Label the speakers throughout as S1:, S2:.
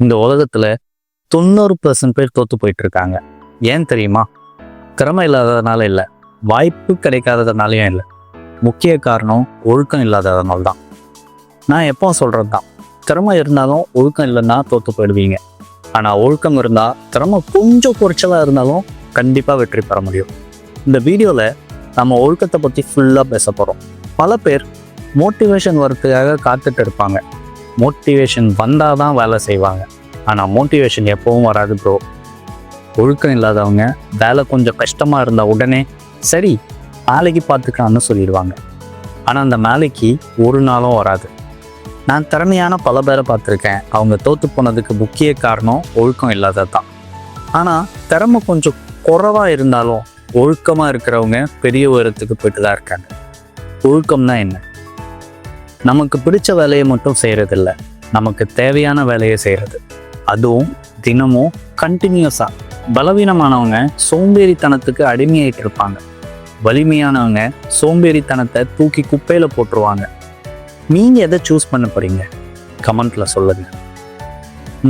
S1: இந்த உலகத்துல 90% பேர் தோத்து போயிட்டு இருக்காங்க. ஏன் தெரியுமா? திறமை இல்லாததுனால இல்லை, வாய்ப்பு கிடைக்காததுனாலையும் இல்லை, முக்கிய காரணம் ஒழுக்கம் இல்லாததுனால தான். நான் எப்போ சொல்றது தான், திறமை இருந்தாலும் ஒழுக்கம் இல்லைன்னா தோத்து போயிடுவீங்க. ஆனால் ஒழுக்கம் இருந்தால் திறமை கொஞ்சம் குறைச்சலாக இருந்தாலும் கண்டிப்பாக வெற்றி பெற முடியும். இந்த வீடியோவில் நம்ம ஒழுக்கத்தை பற்றி ஃபுல்லாக பேச போகிறோம். பல பேர் மோட்டிவேஷன் வரத்துக்காக காத்துட்டு இருப்பாங்க. மோட்டிவேஷன் வந்தால் தான் வேலை செய்வாங்க. ஆனால் மோட்டிவேஷன் எப்பவும் வராது ப்ரோ. ஒழுக்கம் இல்லாதவங்க வேலை கொஞ்சம் கஷ்டமாக இருந்தால் உடனே சரி நாளைக்கு பார்த்துக்கலான்னு சொல்லிடுவாங்க. ஆனால் அந்த நாளைக்கு ஒரு நாளும் வராது. நான் திறமையான பல பேரை பார்த்துருக்கேன். அவங்க தோற்று போனதுக்கு முக்கிய காரணம் ஒழுக்கம் இல்லாதது தான். ஆனால் திறமை கொஞ்சம் குறைவாக இருந்தாலும் ஒழுக்கமாக இருக்கிறவங்க பெரிய உயரத்துக்கு போயிட்டு தான் இருக்காங்க. ஒழுக்கம்னா என்ன? நமக்கு பிடிச்ச வேலையை மட்டும் செய்கிறதில்ல, நமக்கு தேவையான வேலையை செய்கிறது. அதுவும் தினமும் கண்டினியூஸாக. பலவீனமானவங்க சோம்பேறித்தனத்துக்கு அடிமையாயிட்டு இருப்பாங்க. வலிமையானவங்க சோம்பேறித்தனத்தை தூக்கி குப்பையில் போட்டுருவாங்க. நீங்கள் எதை சூஸ் பண்ண போறீங்க? கமெண்ட்டில் சொல்லுங்கள்.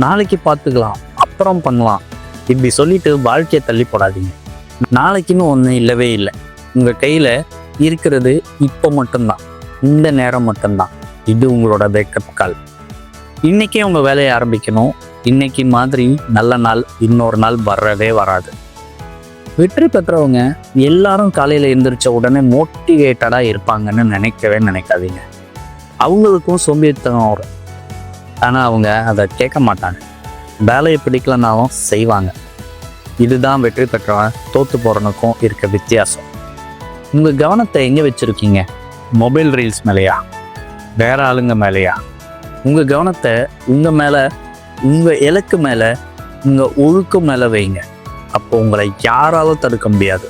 S1: நாளைக்கு பார்த்துக்கலாம், அப்புறம் பண்ணலாம், இப்படி சொல்லிட்டு வாழ்க்கையை தள்ளி போடாதீங்க. நாளைக்குன்னு ஒன்று இல்லவே இல்லை. உங்கள் கையில் இருக்கிறது இப்போ மட்டும்தான், இந்த நேரம் மட்டும்தான். இது உங்களோட பேக்கப் கால். இன்றைக்கே உங்கள் வேலையை ஆரம்பிக்கணும். இன்னைக்கு மாதிரி நல்ல நாள் இன்னொரு நாள் வர்றதே வராது. வெற்றி பெற்றவங்க எல்லாரும் காலையில் எழுந்திரிச்ச உடனே மோட்டிவேட்டடாக இருப்பாங்கன்னு நினைக்கவே நினைக்காதீங்க. அவங்களுக்கும் சோம்பேறித்தனம் வரும். ஆனால் அவங்க அதை கேட்க மாட்டாங்க. வேலையை பிடிக்கலனாலும் செய்வாங்க. இதுதான் வெற்றி பெற்றவன் தோற்று போகிறனுக்கும் இருக்க வித்தியாசம். உங்கள் கவனத்தை எங்கே வச்சுருக்கீங்க? மொபைல் ரீல்ஸ் மேலேயா? வேற ஆளுங்க மேலேயா? உங்கள் கவனத்தை உங்கள் மேலே, உங்கள் இலக்கு மேலே, உங்கள் ஒழுக்கம் மேலே வைங்க. அப்போ உங்களை யாராலும் தடுக்க முடியாது.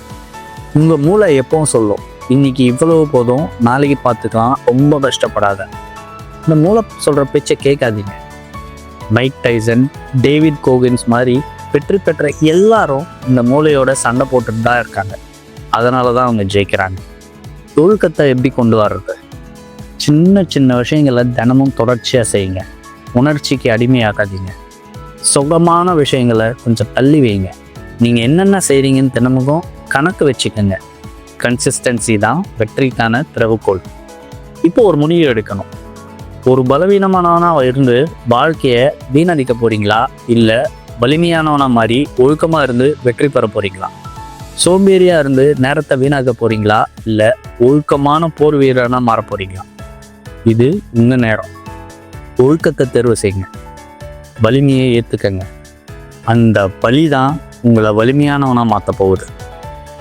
S1: உங்கள் மூளை எப்பவும் சொல்லும், இன்னைக்கு இவ்வளவு போதும், நாளைக்கு பார்த்துக்கலாம், ரொம்ப கஷ்டப்படாத. இந்த மூளை சொல்கிற பேச்சை கேட்காதீங்க. மைக் டைசன், டேவிட் கோகின்ஸ் மாதிரி வெற்றி பெற்ற எல்லாரும் இந்த மூளையோட சண்டை போட்டுட்டு தான் இருக்காங்க. அதனால தான் அவங்க ஜெயிக்கிறாங்க. ஒழுக்கத்தை எப்படி கொண்டு வர்றது? சின்ன சின்ன விஷயங்களை தினமும் தொடர்ச்சியாக செய்யுங்க. உணர்ச்சிக்கு அடிமையாக்காதீங்க. சுகமான விஷயங்களை கொஞ்சம் தள்ளி வைங்க. நீங்கள் என்னென்ன செய்கிறீங்கன்னு தினமும் கணக்கு வச்சுக்கோங்க. கன்சிஸ்டன்சி தான் வெற்றிக்கான திறவுகோல். இப்போ ஒரு முடிவு எடுக்கணும். ஒரு பலவீனமானவனாக இருந்து வாழ்க்கையை வீணடிக்க போகிறீங்களா, இல்லை வலிமையானவனா மாதிரி ஒழுக்கமாக இருந்து வெற்றி பெற போகிறீங்களா? சோம்பேறியாக இருந்து நேரத்தை வீணாக்க போகிறீங்களா, இல்லை ஒழுக்கமான போர் வீரனாக மாற போகிறீங்களா? இது உங்கள் நேரம். ஒழுக்கத்தை தேர்வு செய்யுங்க. வலிமையை ஏற்றுக்கங்க. அந்த பலி தான் உங்களை வலிமையானவனாக மாற்ற போகுது.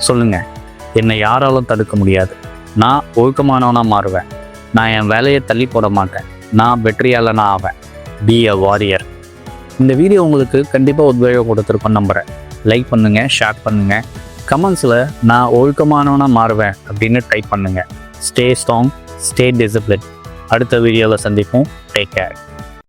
S1: சொல்லுங்கள், என்னை யாராலும் தடுக்க முடியாது. நான் ஒழுக்கமானவனாக மாறுவேன். நான் என் வேலையை தள்ளி போட மாட்டேன். நான் வெற்றியாளனாக ஆவேன். Be a warrior. இந்த வீடியோ உங்களுக்கு கண்டிப்பாக உத்வேகம் கொடுத்துருக்கோன்னு நம்புகிறேன். லைக் பண்ணுங்கள், ஷேர் பண்ணுங்கள். கமெண்ட்ஸில் நான் ஒழுக்கமானவனாக மாறுவேன் அப்படின்னு டைப் பண்ணுங்கள். Stay strong, stay discipline. அடுத்த வீடியோவில் சந்திப்போம். Take care.